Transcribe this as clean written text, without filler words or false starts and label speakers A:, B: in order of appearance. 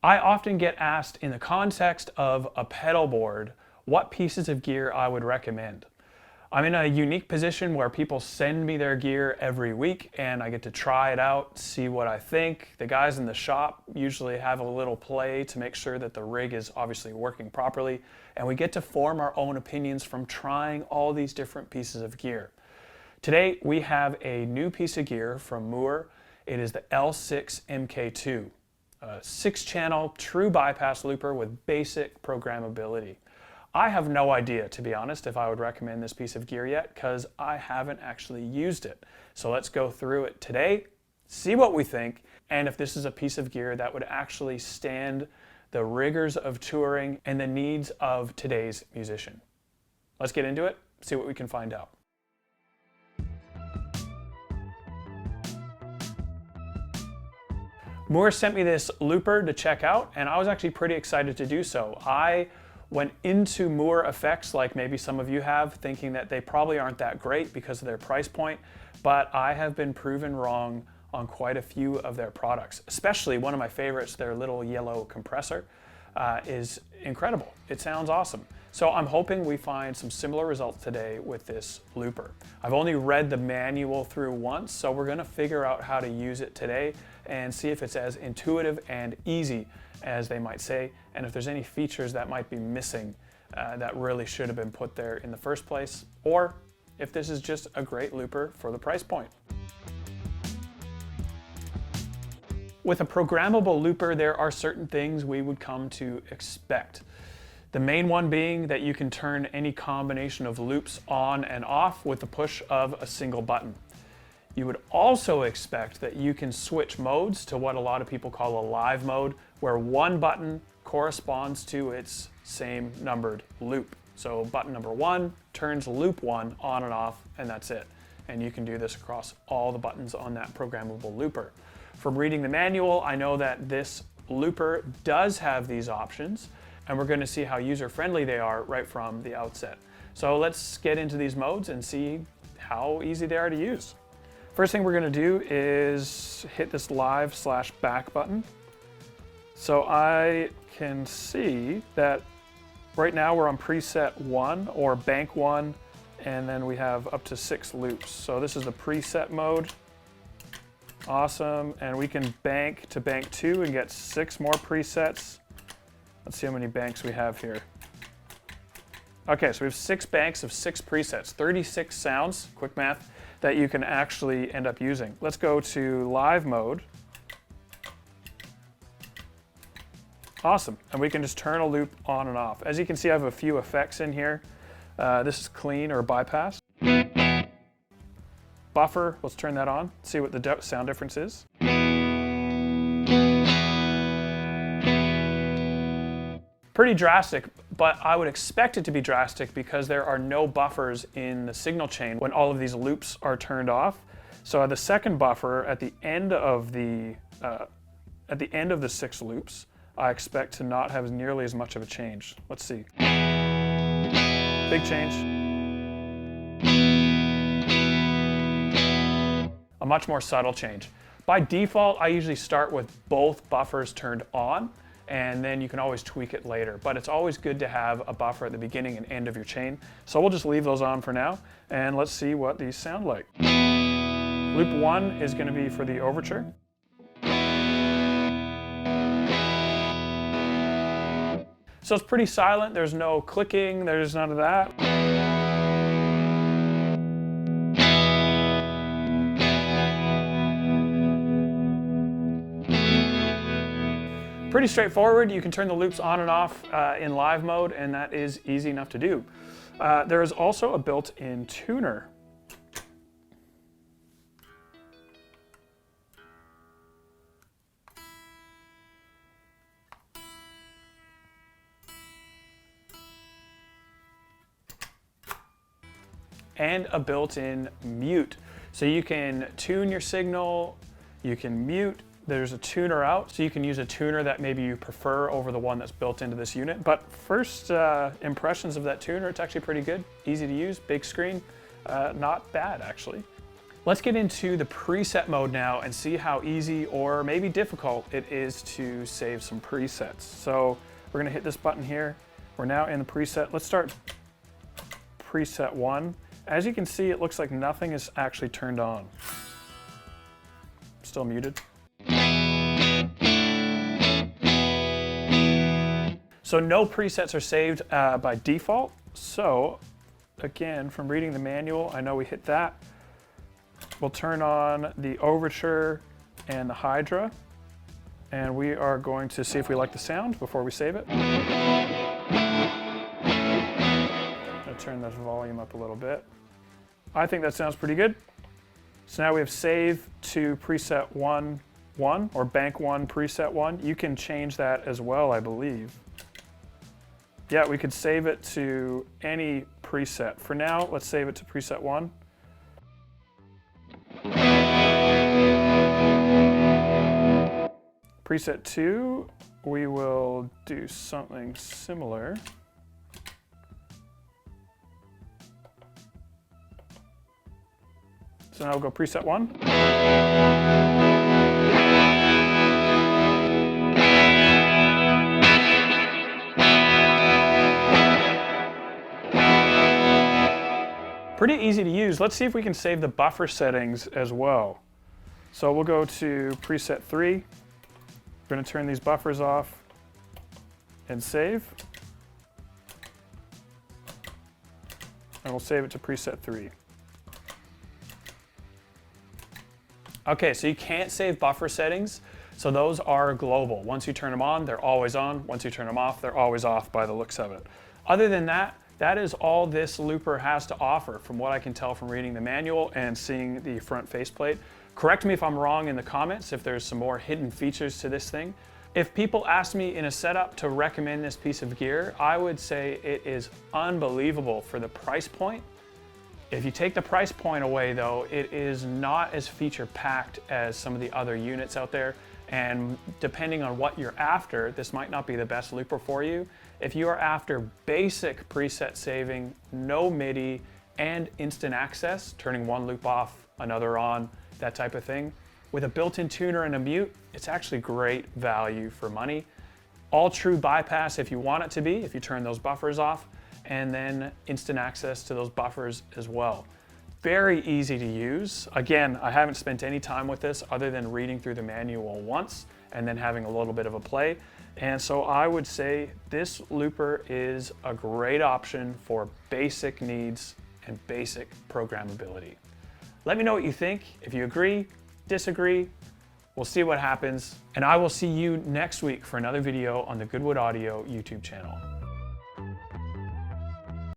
A: I often get asked in the context of a pedal board what pieces of gear I would recommend. I'm in a unique position where people send me their gear every week and I get to try it out, see what I think. The guys in the shop usually have a little play to make sure that the rig is obviously working properly, and we get to form our own opinions from trying all these different pieces of gear. Today we have a new piece of gear from Mooer. It is the L6 MKII, a 6-channel true bypass looper with basic programmability. I have no idea, to be honest, if I would recommend this piece of gear yet, because I haven't actually used it. So let's go through it today, see what we think, and if this is a piece of gear that would actually stand the rigors of touring and the needs of today's musician. Let's get into it, see what we can find out. Mooer sent me this looper to check out, and I was actually pretty excited to do so. I went into Mooer effects, like maybe some of you have, thinking that they probably aren't that great because of their price point, but I have been proven wrong on quite a few of their products. Especially one of my favorites, their little yellow compressor, is incredible. It sounds awesome. So I'm hoping we find some similar results today with this looper. I've only read the manual through once, so we're gonna figure out how to use it today and see if it's as intuitive and easy as they might say, and if there's any features that might be missing that really should have been put there in the first place, or if this is just a great looper for the price point. With a programmable looper, there are certain things we would come to expect. The main one being that you can turn any combination of loops on and off with the push of a single button. You would also expect that you can switch modes to what a lot of people call a live mode, where one button corresponds to its same numbered loop. So button number 1 turns loop 1 on and off, and that's it. And you can do this across all the buttons on that programmable looper. From reading the manual, I know that this looper does have these options, and we're going to see how user-friendly they are right from the outset. So let's get into these modes and see how easy they are to use. First thing we're going to do is hit this live/back button. So I can see that right now we're on preset 1 or bank 1, and then we have up to 6 loops. So this is the preset mode. Awesome. And we can bank to bank 2 and get 6 more presets. Let's see how many banks we have here. Okay, so we have 6 banks of 6 presets, 36 sounds, quick math, that you can actually end up using. Let's go to live mode. Awesome, and we can just turn a loop on and off. As you can see, I have a few effects in here. This is clean or bypass. Buffer, let's turn that on, see what the sound difference is. Pretty drastic, but I would expect it to be drastic because there are no buffers in the signal chain when all of these loops are turned off. So the second buffer at the end of the 6 loops, I expect to not have nearly as much of a change. Let's see. Big change. A much more subtle change. By default, I usually start with both buffers turned on, and then you can always tweak it later. But it's always good to have a buffer at the beginning and end of your chain. So we'll just leave those on for now, and let's see what these sound like. Loop 1 is going to be for the overture. So it's pretty silent, there's no clicking, there's none of that. Pretty straightforward. You can turn the loops on and off in live mode, and that is easy enough to do. There is also a built-in tuner. And a built-in mute. So you can tune your signal, you can mute. There's a tuner out, so you can use a tuner that maybe you prefer over the one that's built into this unit. But first impressions of that tuner, it's actually pretty good. Easy to use, big screen, not bad actually. Let's get into the preset mode now and see how easy or maybe difficult it is to save some presets. So we're gonna hit this button here. We're now in the preset. Let's start preset 1. As you can see, it looks like nothing is actually turned on. Still muted. So no presets are saved by default. So again, from reading the manual, I know we hit that. We'll turn on the overture and the Hydra, and we are going to see if we like the sound before we save it. I'll turn this volume up a little bit. I think that sounds pretty good. So now we have save to preset 1.1 or bank 1 preset 1. You can change that as well, I believe. Yeah, we could save it to any preset. For now, let's save it to preset 1. Preset 2, we will do something similar. So now we'll go preset 1. Pretty easy to use. Let's see if we can save the buffer settings as well. So we'll go to preset 3. We're going to turn these buffers off and save. And we'll save it to preset 3. Okay, so you can't save buffer settings. So those are global. Once you turn them on, they're always on. Once you turn them off, they're always off by the looks of it. Other than that, that is all this looper has to offer from what I can tell from reading the manual and seeing the front faceplate. Correct me if I'm wrong in the comments if there's some more hidden features to this thing. If people asked me in a setup to recommend this piece of gear, I would say it is unbelievable for the price point. If you take the price point away though, it is not as feature packed as some of the other units out there. And depending on what you're after, this might not be the best looper for you. If you are after basic preset saving, no MIDI, and instant access, turning one loop off, another on, that type of thing, with a built-in tuner and a mute, it's actually great value for money. All true bypass if you want it to be, if you turn those buffers off, and then instant access to those buffers as well. Very easy to use. Again, I haven't spent any time with this other than reading through the manual once and then having a little bit of a play. And so I would say this looper is a great option for basic needs and basic programmability. Let me know what you think. If you agree, disagree, we'll see what happens. And I will see you next week for another video on the Goodwood Audio YouTube channel.